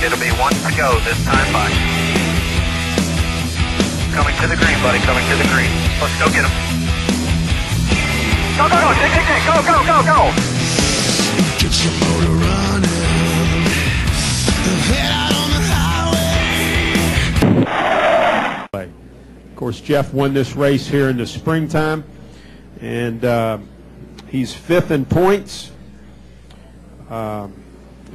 It'll be one to go this time by. Coming to the green, buddy, coming to the green. Let's go get him. Go, go, go, go, go, go, go. Get your motor running. Head out on the highway. Of course, Jeff won this race here in the springtime, and he's 5th in points. And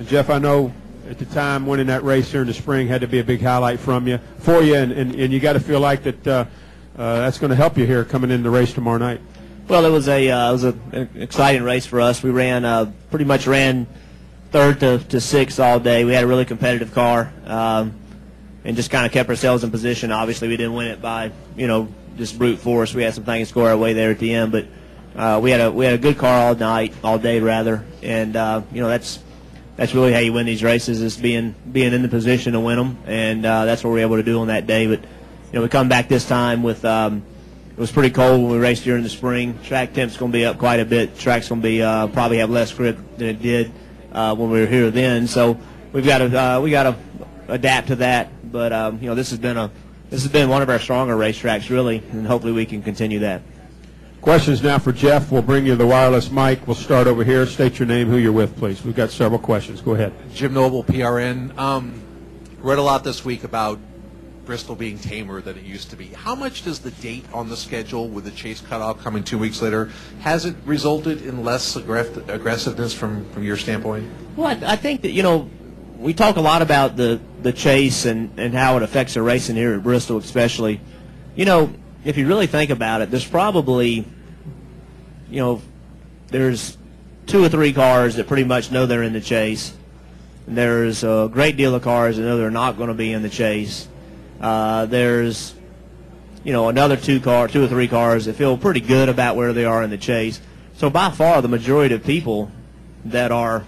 Jeff, I know at the time winning that race here in the spring had to be a big highlight for you, and you got to feel like that that's going to help you here coming into the race tomorrow night. Well, it was an exciting race for us. We ran pretty much ran 3rd to 6th all day. We had a really competitive car, and just kind of kept ourselves in position. Obviously, we didn't win it by just brute force. We had some things score our way there at the end, but we had a good car all day rather, and that's really how you win these races, is being in the position to win them, and that's what we were able to do on that day. But we come back this time with it was pretty cold when we raced during the spring. Track temp's going to be up quite a bit. Track's going to be probably have less grip than it did when we were here then. So we got to adapt to that. But this has been one of our stronger racetracks really, and hopefully we can continue that. Questions now for Jeff. We'll bring you the wireless mic. We'll start over here. State your name, who you're with, please. We've got several questions. Go ahead. Jim Noble, PRN. Read a lot this week about Bristol being tamer than it used to be. How much does the date on the schedule with the chase cutoff coming 2 weeks later, has it resulted in less aggressiveness from your standpoint? Well, I think that, we talk a lot about the chase and how it affects the racing here at Bristol especially. If you really think about it, there's probably, there's 2 or 3 cars that pretty much know they're in the chase. And there's a great deal of cars that know they're not going to be in the chase. There's, another 2 or 3 cars that feel pretty good about where they are in the chase. So by far, the majority of people that are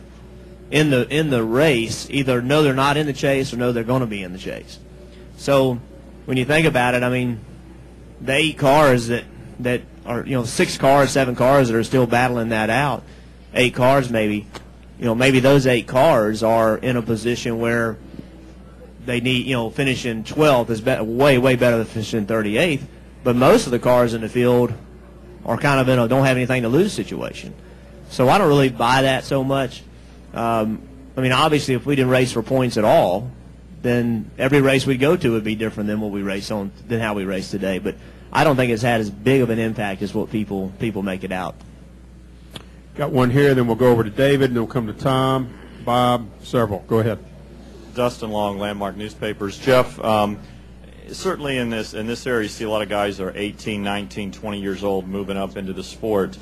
in the race either know they're not in the chase or know they're going to be in the chase. So when you think about it, I mean, the 8 cars that are 6 cars, 7 cars that are still battling that out, 8 cars maybe, maybe those 8 cars are in a position where they need, finishing 12th is way better than finishing 38th. But most of the cars in the field are kind of in a don't have anything to lose situation. So I don't really buy that so much. Obviously, if we didn't race for points at all, then every race we go to would be different than what we race on, than how we race today. But I don't think it's had as big of an impact as what people make it out. Got one here, then we'll go over to David, and then we'll come to Tom, Bob, several. Go ahead. Dustin Long, Landmark Newspapers. Jeff, certainly in this area, you see a lot of guys that are 18, 19, 20 years old moving up into the sport.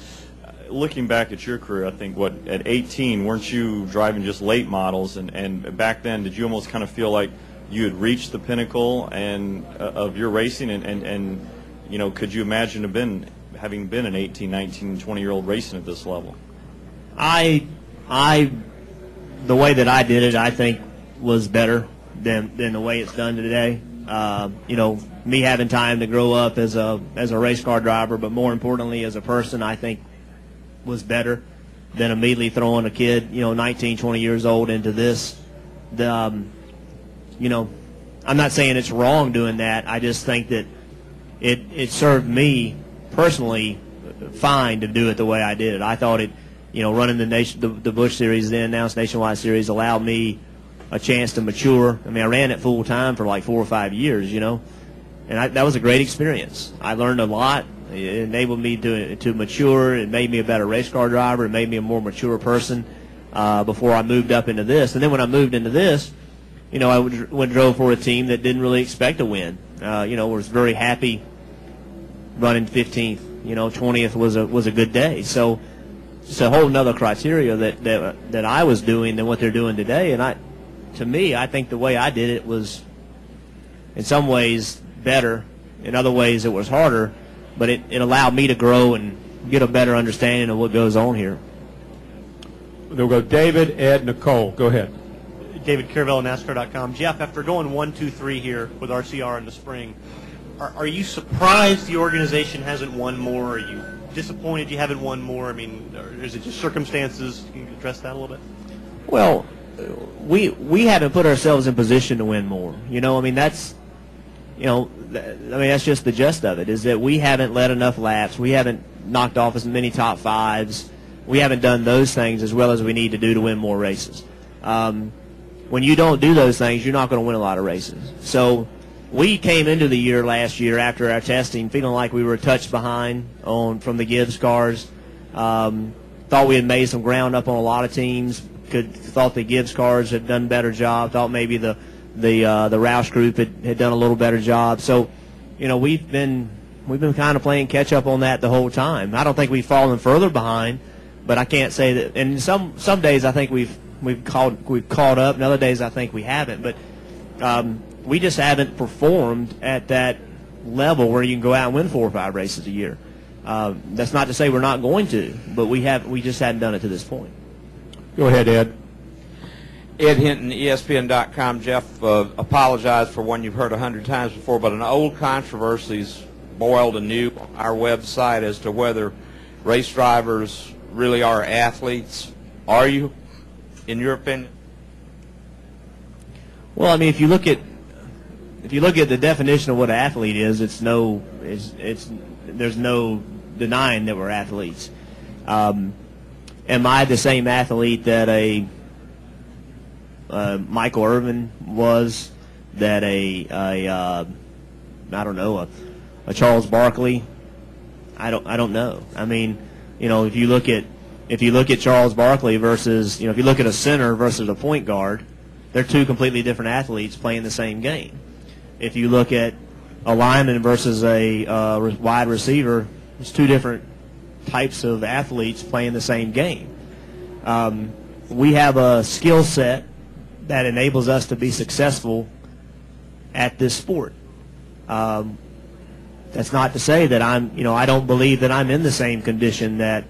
Looking back at your career, I think, at 18, weren't you driving just late models? And back then, did you almost kind of feel like you had reached the pinnacle of your racing? And could you imagine having been an 18, 19, 20-year-old racing at this level? The way that I did it, I think, was better than the way it's done today. Me having time to grow up as a race car driver, but more importantly as a person, I think was better than immediately throwing a kid, 19, 20 years old into this. I'm not saying it's wrong doing that. I just think that it served me personally fine to do it the way I did it. I thought it, running the Busch Series, then announced Nationwide Series, allowed me a chance to mature. I ran it full time for like 4 or 5 years, and that was a great experience. I learned a lot. It enabled me to mature. It made me a better race car driver. It made me a more mature person before I moved up into this. And then when I moved into this, I drove for a team that didn't really expect to win. Was very happy running 15th. 20th was a good day. So it's a whole nother criteria that I was doing than what they're doing today. And to me, I think the way I did it was in some ways better. In other ways, it was harder. But it allowed me to grow and get a better understanding of what goes on here. We'll go David, Ed, Nicole. Go ahead. David Caravella, NASCAR.com. Jeff, after going 1, 2, 3 here with RCR in the spring, are you surprised the organization hasn't won more? Are you disappointed you haven't won more? Or is it just circumstances? Can you address that a little bit? Well, we haven't put ourselves in position to win more. You know, I mean, that's, you know, that's just the gist of it, is that we haven't led enough laps. We haven't knocked off as many top fives. We haven't done those things as well as we need to do to win more races. When you don't do those things, you're not going to win a lot of races. So we came into the year last year after our testing feeling like we were a touch behind from the Gibbs cars. Thought we had made some ground up on a lot of teams. Thought the Gibbs cars had done a better job. Thought maybe the Roush group had done a little better job. So, you know, we've been kind of playing catch up on that the whole time. I don't think we've fallen further behind, but I can't say that. And some days I think we've caught up, and other days I think we haven't. But we just haven't performed at that level where you can go out and win 4 or 5 races a year. That's not to say we're not going to, but we just hadn't done it to this point. Go ahead, Ed. Ed Hinton, ESPN.com. Jeff, apologize for one you've heard 100 times before, but an old controversy's boiled anew on our website as to whether race drivers really are athletes. Are you, in your opinion? Well, I mean, if you look at the definition of what an athlete is, there's no denying that we're athletes. Am I the same athlete that a Michael Irvin was, that I don't know, a Charles Barkley? I don't know. I mean, you know, if you look at Charles Barkley versus, you know, if you look at a center versus a point guard, they're two completely different athletes playing the same game. If you look at a lineman versus a wide receiver, it's two different types of athletes playing the same game. We have a skill set that enables us to be successful at this sport. That's not to say that I don't believe that I'm in the same condition that,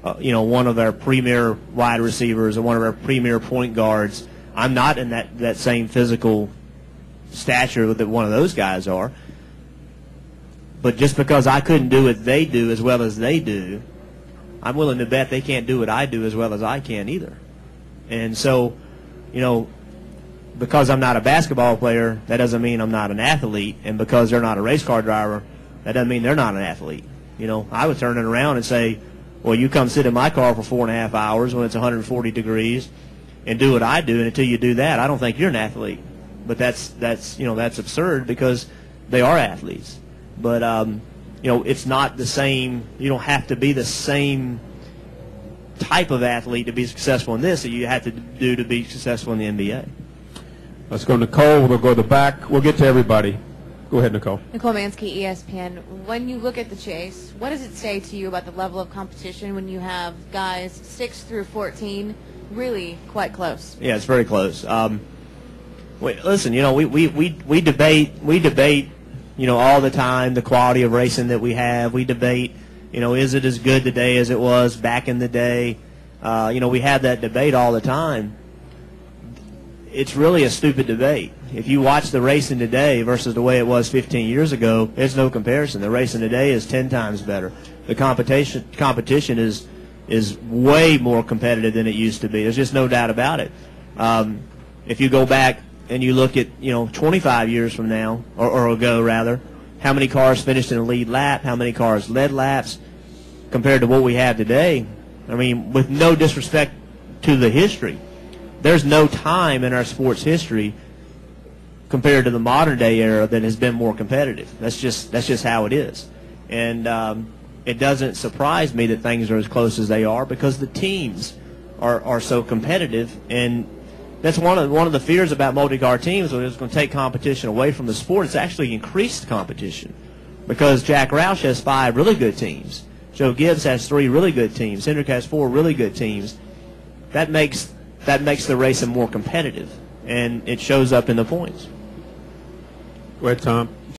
one of our premier wide receivers or one of our premier point guards. I'm not in that same physical stature that one of those guys are. But just because I couldn't do what they do as well as they do, I'm willing to bet they can't do what I do as well as I can either. And so, because I'm not a basketball player, that doesn't mean I'm not an athlete. And because they're not a race car driver, that doesn't mean they're not an athlete. I would turn it around and say, well, you come sit in my car for 4.5 hours when it's 140 degrees and do what I do, and until you do that, I don't think you're an athlete. But that's absurd because they are athletes. But it's not the same. You don't have to be the same type of athlete to be successful in this that you have to do to be successful in the NBA. Let's go, Nicole. We'll go to the back. We'll get to everybody. Go ahead, Nicole. Nicole Mansky, ESPN. When you look at the chase, what does it say to you about the level of competition when you have guys 6 through 14 really quite close? Yeah, it's very close. Listen, we debate, all the time the quality of racing that we have. We debate, is it as good today as it was back in the day? We have that debate all the time. It's really a stupid debate. If you watch the racing today versus the way it was 15 years ago, there's no comparison. The racing today is 10 times better. The competition is way more competitive than it used to be. There's just no doubt about it. If you go back and you look at 25 years from now, or ago rather, how many cars finished in a lead lap, how many cars led laps, compared to what we have today. I mean, with no disrespect to the history, there's no time in our sports history compared to the modern day era that has been more competitive. That's just how it is. And it doesn't surprise me that things are as close as they are because the teams are so competitive. And that's one of the fears about multi-car teams, when it's going to take competition away from the sport. It's actually increased competition because Jack Roush has 5 really good teams. Joe Gibbs has 3 really good teams. Hendrick has 4 really good teams. That makes the racing more competitive, and it shows up in the points. Go ahead, Tom.